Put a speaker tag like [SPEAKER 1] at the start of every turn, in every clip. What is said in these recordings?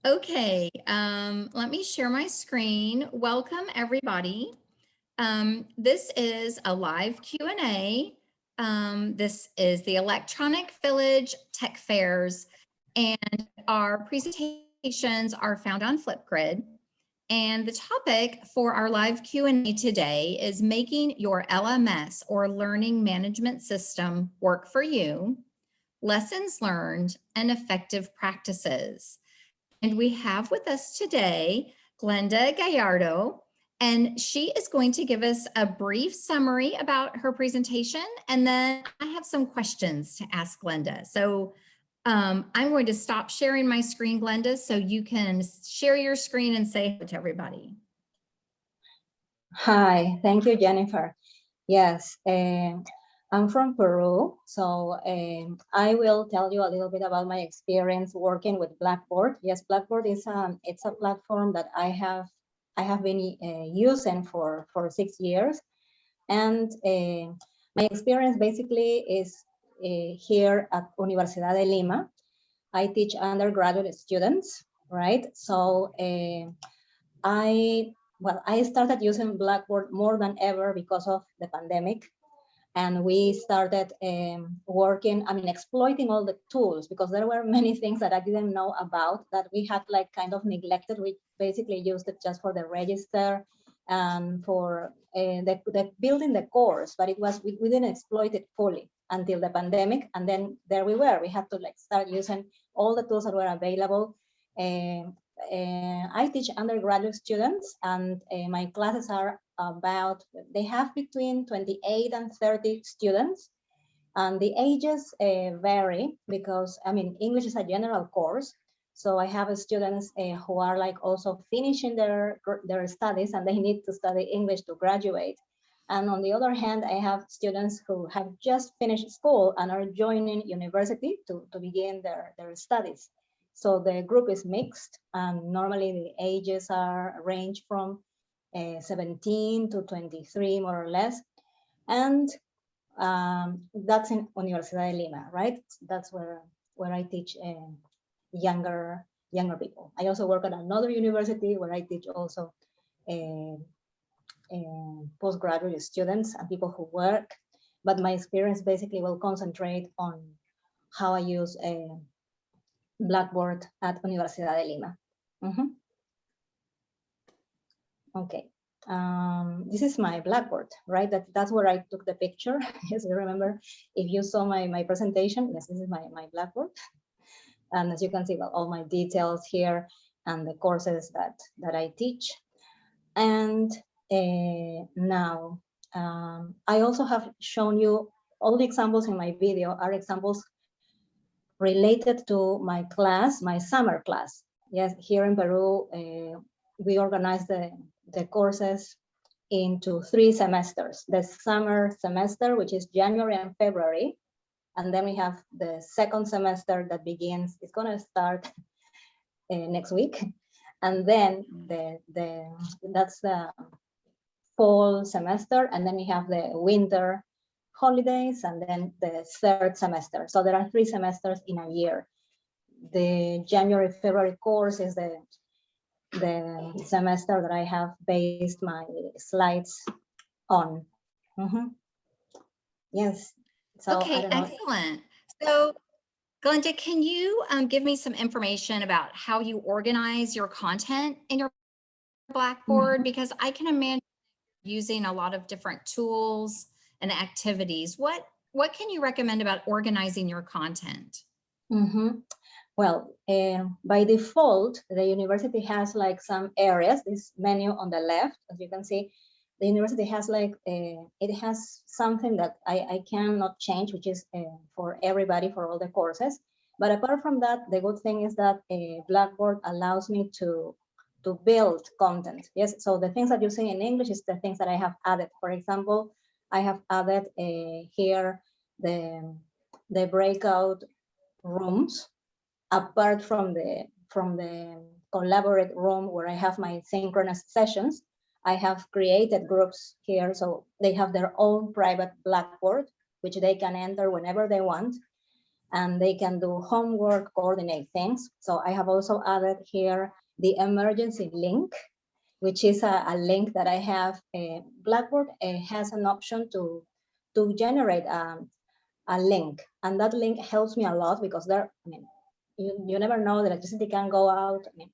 [SPEAKER 1] Okay, let me share my screen. Welcome, everybody. This is a live Q&A. This is the Electronic Village Tech Fairs, and our presentations are found on Flipgrid. And the topic for our live Q&A today is making your LMS or Learning Management System work for you, lessons learned, and effective practices. And we have with us today Glenda Gallardo, and she is going to give us a brief summary about her presentation, and then I have some questions to ask Glenda. So I'm going to stop sharing my screen, Glenda, so you can share your screen and say hello to everybody.
[SPEAKER 2] Hi, thank you, Jennifer. Yes, I'm from Peru, so I will tell you a little bit about my experience working with Blackboard. Yes, Blackboard is it's a platform that I have been using for 6 years, and my experience basically is here at Universidad de Lima. I teach undergraduate students, right? So I started using Blackboard more than ever because of the pandemic. And we started exploiting all the tools, because there were many things that I didn't know about that we had like kind of neglected. We basically used it just for the register and for the building the course, but we didn't exploit it fully until the pandemic. And then there we were, we had to like start using all the tools that were available. I teach undergraduate students, and my classes are they have between 28 and 30 students, and the ages vary because English is a general course. So I have students who are like also finishing their studies, and they need to study English to graduate. And on the other hand, I have students who have just finished school and are joining university to begin their studies. So the group is mixed, and normally the ages are range from 17 to 23, more or less. And that's in Universidad de Lima, right? That's where I teach younger people. I also work at another university where I teach also postgraduate students and people who work. But my experience basically will concentrate on how I use Blackboard at Universidad de Lima. Okay. This is my Blackboard, right? That's where I took the picture. Yes, you remember, if you saw my presentation, yes, this is my Blackboard. And as you can see, well, all my details here and the courses that I teach. And now I also have shown you all the examples in my video are examples related to my class, my summer class. Yes, here in Peru, we organize the courses into 3 semesters. The summer semester, which is January and February, and then we have the second semester that begins, it's gonna start next week, and then that's the fall semester, and then we have the winter holidays, and then the 3rd semester. So there are 3 semesters in a year. The January-February course is the semester that I have based my slides on. Yes. So,
[SPEAKER 1] okay, excellent. So Glenda, can you give me some information about how you organize your content in your Blackboard? Because I can imagine using a lot of different tools and activities. What can you recommend about organizing your content?
[SPEAKER 2] Well, by default, the university has like some areas, this menu on the left, as you can see, the university has like, it has something that I cannot change, which is for everybody, for all the courses. But apart from that, the good thing is that Blackboard allows me to build content. Yes, so the things that you see in English is the things that I have added. For example, I have added here the breakout rooms, apart from the collaborate room where I have my synchronous sessions. I have created groups here, so they have their own private Blackboard, which they can enter whenever they want. and they can do homework, coordinate things. So I have also added here the emergency link, which is a link that I have. Blackboard has an option to generate a link, and that link helps me a lot because there, I mean, you never know, the electricity can go out. I mean,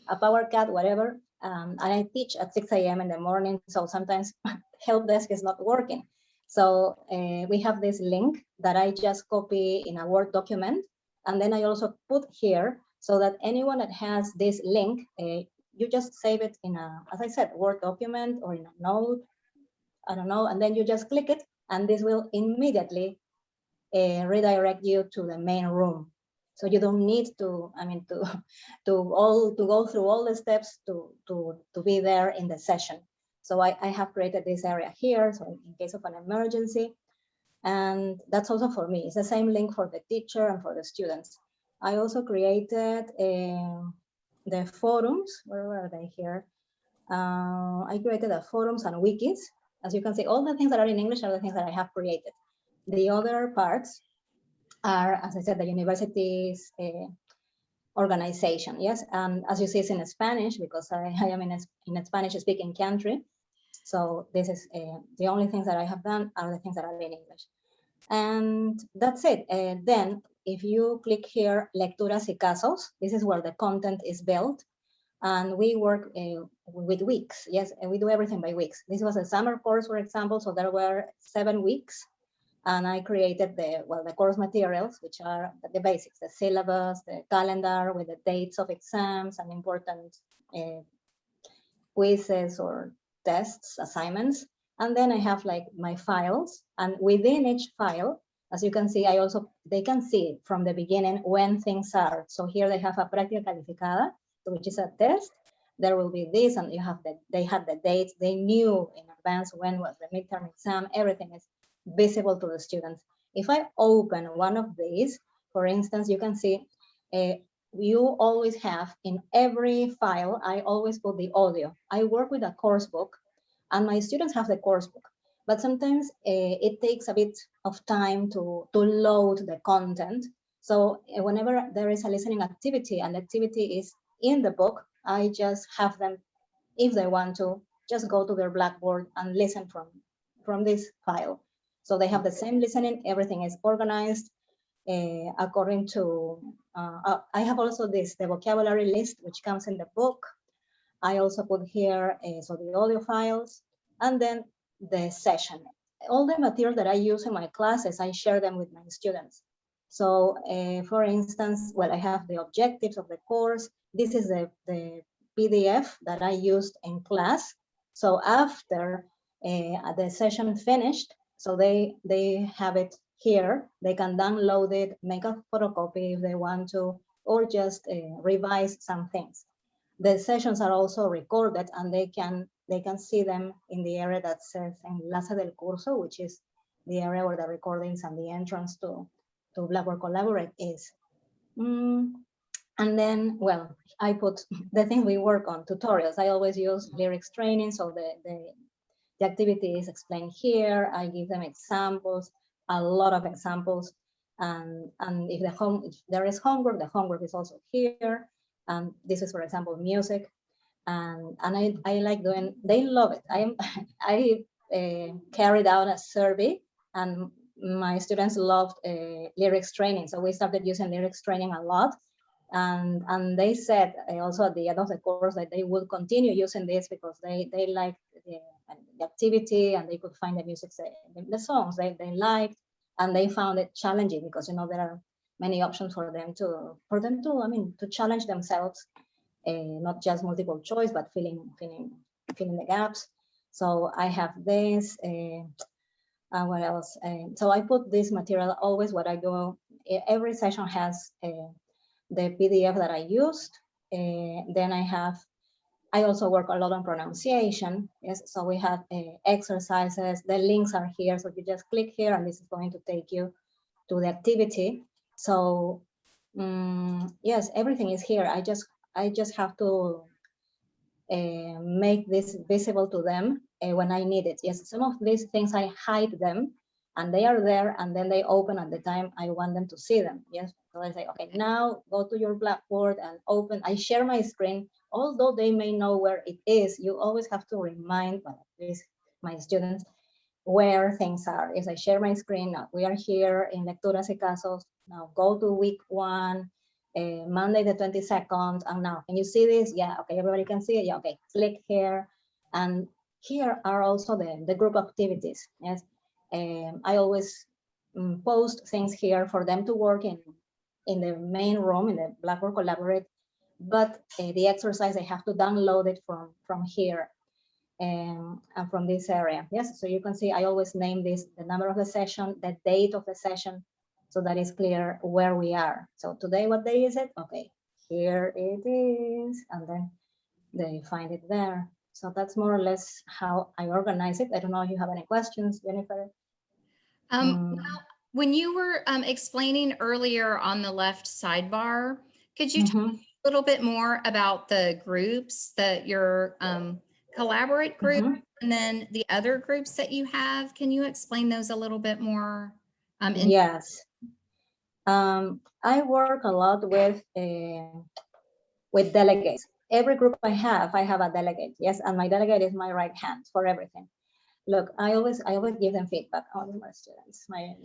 [SPEAKER 2] a power cut, whatever. And I teach at 6 a.m. in the morning, so sometimes help desk is not working. So we have this link that I just copy in a Word document, and then I also put here so that anyone that has this link, you just save it in a, as I said, Word document or in a note, I don't know, and then you just click it, and this will immediately redirect you to the main room. So you don't need to, I mean, to go through all the steps to be there in the session. So I have created this area here, so in case of an emergency, and that's also for me. It's the same link for the teacher and for the students. I also created the forums. Where were they here? I created the forums and wikis. As you can see, all the things that are in English are the things that I have created. The other parts are, as I said, the university's organization, yes? And as you see, it's in Spanish because I am in a Spanish-speaking country. So this is the only things that I have done are the things that are in English. And that's it. Then if you click here, Lecturas y Casos, this is where the content is built. And we work with weeks. Yes, and we do everything by weeks. This was a summer course, for example, so there were 7 weeks. And I created the course materials, which are the basics, the syllabus, the calendar with the dates of exams and important quizzes or tests, assignments. And then I have like my files, and within each file, as you can see, they can see from the beginning when things are. So here they have a práctica calificada, which is a test. There will be this, and they had the dates. They knew in advance when was the midterm exam. Everything is visible to the students. If I open one of these, for instance, you can see you always have in every file, I always put the audio. I work with a course book, and my students have the course book, but sometimes it takes a bit of time to load the content. So whenever there is a listening activity and the activity is in the book, I just have them, if they want to, just go to their Blackboard and listen from this file. So they have the same listening, everything is organized according to, I have also the vocabulary list, which comes in the book. I also put here, so the audio files, and then the session. All the material that I use in my classes, I share them with my students. So for instance, I have the objectives of the course. This is the PDF that I used in class. So after the session finished, so they have it here. They can download it, make a photocopy if they want to, or just revise some things. The sessions are also recorded, and they can see them in the area that says Enlace del Curso, which is the area where the recordings and the entrance to Blackboard Collaborate is. And then, I put the thing we work on, tutorials. I always use lyrics training, so the activity is explained here. I give them examples, a lot of examples. And if there is homework, the homework is also here. And this is, for example, music. And I like doing, they love it. I carried out a survey, and my students loved lyrics training. So we started using lyrics training a lot. And they said also at the end of the course that they will continue using this because they liked the activity, and they could find the music, the songs they liked, and they found it challenging because there are many options for them to to challenge themselves, not just multiple choice, but filling the gaps. So I have this. What else? So I put this material always. What I do, every session has the PDF that I used. Then I also work a lot on pronunciation. Yes, so we have exercises. The links are here, so you just click here, and this is going to take you to the activity. So yes, everything is here. I just have to make this visible to them when I need it. Yes, some of these things I hide them and they are there, and then they open at the time I want them to see them. Yes, so I say, okay, now go to your Blackboard and open. I share my screen, although they may know where it is. You always have to remind, well, at least my students, where things are. As I share my screen, now we are here in Lecturas y Casos. Now go to week 1, Monday the 22nd, and now can you see this? Yeah, okay, everybody can see it. Yeah, okay, click here, and here are also the group activities. Yes, I always post things here for them to work in the main room in the Blackboard Collaborate, but the exercise I have to download it from here. And from this area. Yes, so you can see I always name this, the number of the session, the date of the session, so that is clear where we are. So today, what day is it? Okay, here it is, and then they find it there. So that's more or less how I organize it. I don't know if you have any questions, Jennifer.
[SPEAKER 1] Well, when you were explaining earlier on the left sidebar, could you talk a little bit more about the groups that your collaborate group and then the other groups that you have? Can you explain those a little bit more?
[SPEAKER 2] Yes. I work a lot with delegates. Every group I have a delegate. Yes, and my delegate is my right hand for everything. Look, I always give them feedback on my students, my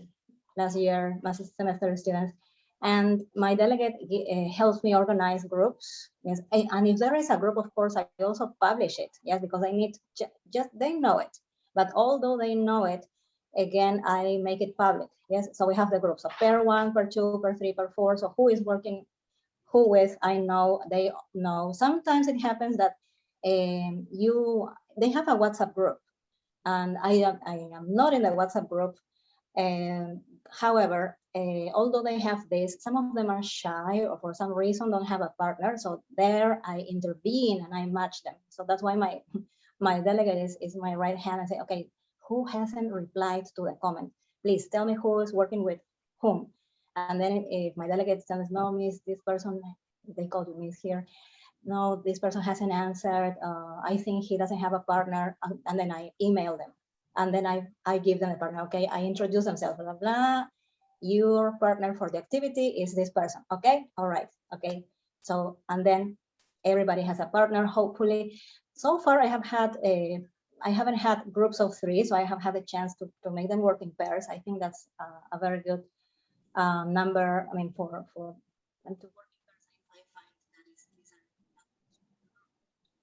[SPEAKER 2] last semester students, and my delegate helps me organize groups. Yes, and if there is a group, of course, I also publish it. Yes, because I need just they know it. But although they know it, again, I make it public. Yes, so we have the groups of pair 1, pair 2, pair 3, pair 4. So who is working who with? I know, they know. Sometimes it happens that they have a WhatsApp group, and I am not in the WhatsApp group. And however, although they have this, some of them are shy or for some reason don't have a partner. So there I intervene and I match them. So that's why my delegate is my right hand. I say, okay, who hasn't replied to the comment? Please tell me who is working with whom. And then if my delegate tells, no, miss, this person, they call you miss here. No, this person hasn't answered. I think he doesn't have a partner. And then I email them. And then I give them a partner. Okay, I introduce themselves, blah, blah, blah. Your partner for the activity is this person. Okay, all right, okay. So, and then everybody has a partner, hopefully. So far, I haven't had groups of 3, so I have had a chance to make them work in pairs. I think that's a very good number. I mean, for and to work in pairs, I find that is to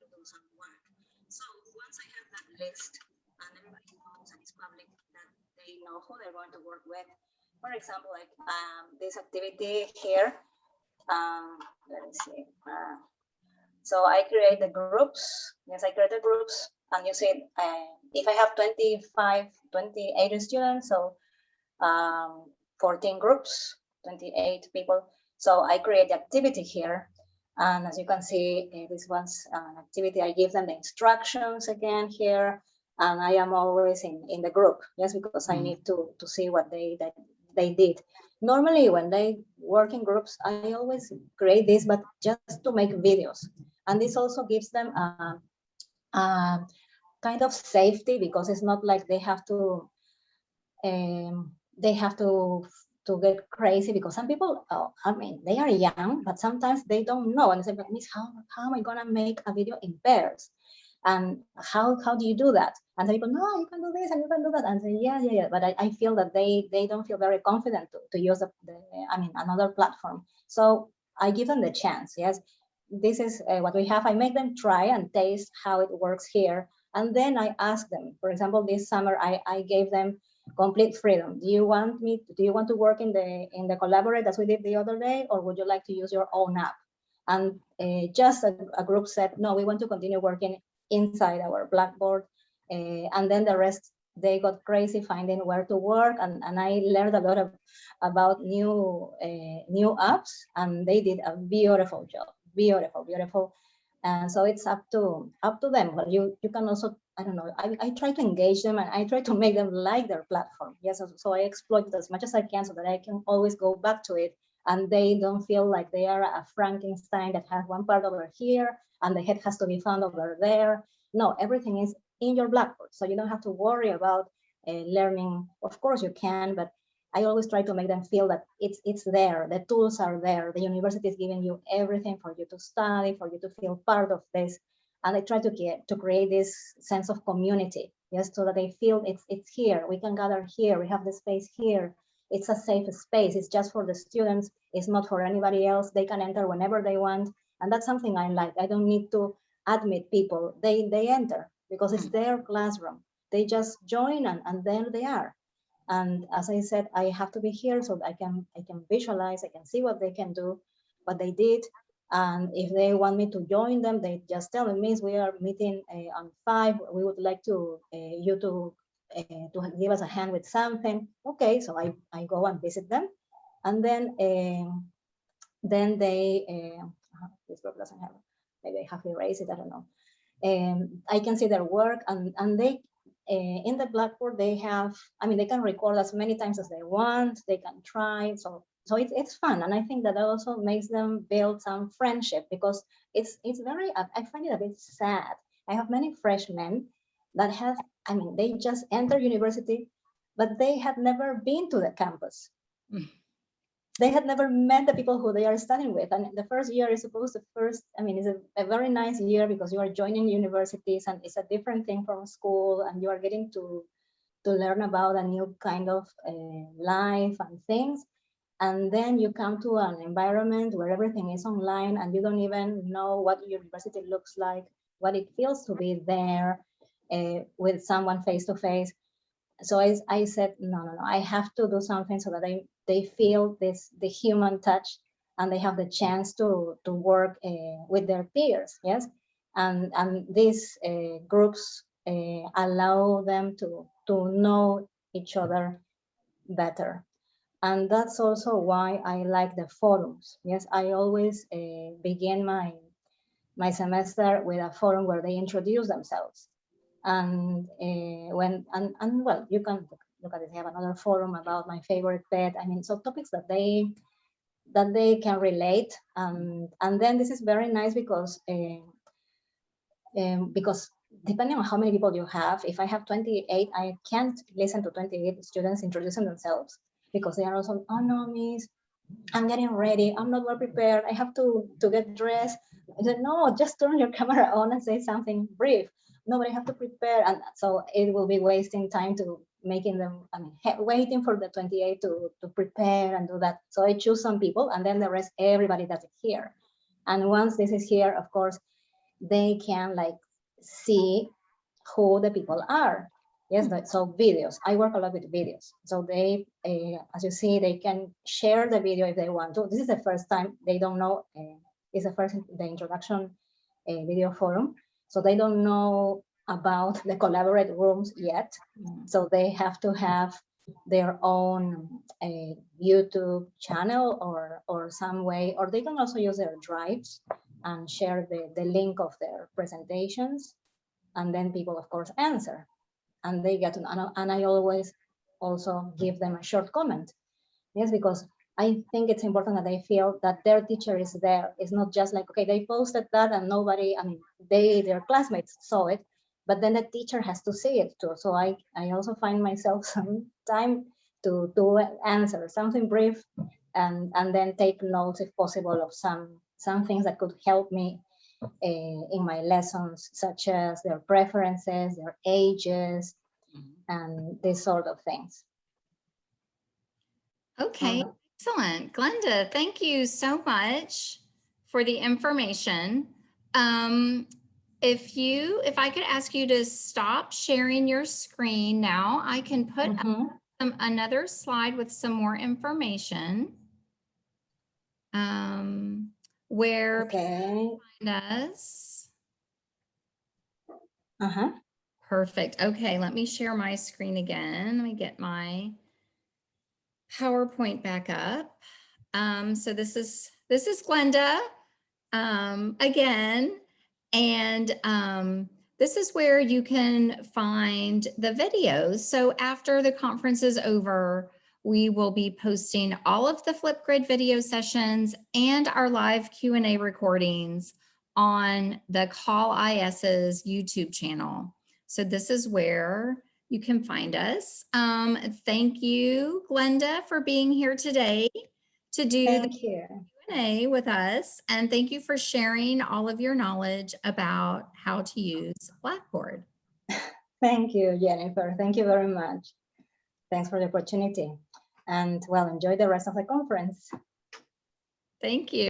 [SPEAKER 2] do some work. So once I have that list and everybody knows and it's public that they know who they're going to work with. For example, like this activity here. Let me see. So I create the groups. Yes, I create the groups, and you see, if I have 28 students, so 14 groups, 28 people. So I create the activity here. And as you can see, this one's an activity. I give them the instructions again here. And I am always in the group, yes, because I need to see what they did. Normally, when they work in groups, I always create this, but just to make videos. And this also gives them kind of safety, because it's not like they have to get crazy, because some people, I mean, they are young, but sometimes they don't know, and they say, but Miss, how am I gonna make a video in pairs? And how do you do that? And some people, no, you can do this and you can do that. And say, yeah. But I feel that they don't feel very confident to use another platform. So I give them the chance. Yes, this is what we have. I make them try and taste how it works here. And then I ask them, for example, this summer, I gave them complete freedom. Do you want to work in the Collaborate as we did the other day, or would you like to use your own app? And just a group said, no, we want to continue working inside our Blackboard. And then the rest, they got crazy finding where to work. And I learned a lot about new apps, and they did a beautiful job, beautiful. And so it's up to them. But you can also, I don't know, I try to engage them, and I try to make them like their platform. Yes, so I exploit it as much as I can, so that I can always go back to it, and they don't feel like they are a Frankenstein that has one part over here and the head has to be found over there. No, everything is in your Blackboard, so you don't have to worry about learning. Of course you can, but I always try to make them feel that it's there, the tools are there, the university is giving you everything for you to study, for you to feel part of this. And I try to create this sense of community, yes, so that they feel it's here, we can gather here, we have the space here, it's a safe space, it's just for the students, it's not for anybody else, they can enter whenever they want. And that's something I like. I don't need to admit people, they enter because it's their classroom. They just join and there they are. And as I said, I have to be here so that I can visualize, I can see what they can do, what they did. And if they want me to join them, they just tell me, Miss, we are meeting on 5. We would like to you to give us a hand with something. Okay, so I go and visit them, and then they this group doesn't have. Maybe I have to erase it. I don't know. I can see their work, and they in the Blackboard they have. I mean, they can record as many times as they want. They can try. So it's fun, and I think that also makes them build some friendship, because it's very. I find it a bit sad. I have many freshmen that have. I mean, they just enter university, but they had never been to the campus. They had never met the people who they are studying with. And the first year is supposed to it's a very nice year because you are joining universities and it's a different thing from school, and you are getting to learn about a new kind of life and things. And then you come to an environment where everything is online and you don't even know what university looks like, what it feels to be there with someone face to face. So I said, no, I have to do something so that they feel the human touch, and they have the chance to work with their peers, yes, and these groups allow them to know each other better. And that's also why I like the forums. Yes, I always begin my semester with a forum where they introduce themselves. And well, you can look at it. I have another forum about my favorite pet. I mean, so topics that they can relate. And then this is very nice because depending on how many people you have, if I have 28, I can't listen to 28 students introducing themselves, because they are also, oh no, Miss, I'm getting ready, I'm not well prepared, I have to get dressed. I said, no, just turn your camera on and say something brief. No, but I have to prepare. And so it will be wasting time to making them, waiting for the 28 to prepare and do that. So I choose some people, and then the rest, everybody does it here. And once this is here, of course, they can like see who the people are. Yes, so videos. I work a lot with videos. So they, as you see, they can share the video if they want to. This is the first time, they don't know. It's the introduction video forum. So they don't know about the collaborate rooms yet. So they have to have their own YouTube channel or some way, or they can also use their drives and share the link of their presentations. And then people, of course, answer. And they get to know, and I always also give them a short comment. Yes, because I think it's important that they feel that their teacher is there. It's not just like, okay, they posted that and nobody, their classmates saw it, but then the teacher has to see it too. So I also find myself some time to answer something brief, and then take notes if possible of some things that could help me in my lessons, such as their preferences, their ages, and this sort of things.
[SPEAKER 1] Okay, excellent. Glenda, thank you so much for the information. If I could ask you to stop sharing your screen now, I can put up another slide with some more information. Where people find us. Perfect. Okay, let me share my screen again. Let me get my PowerPoint back up. So this is Glenda again, and this is where you can find the videos. So after the conference is over, we will be posting all of the Flipgrid video sessions and our live Q&A recordings on the Call IS's YouTube channel. So this is where you can find us. Thank you, Glenda, for being here today to do the
[SPEAKER 2] Thank you.
[SPEAKER 1] Q&A with us. And thank you for sharing all of your knowledge about how to use Blackboard.
[SPEAKER 2] Thank you, Jennifer. Thank you very much. Thanks for the opportunity. And well, enjoy the rest of the conference.
[SPEAKER 1] Thank you.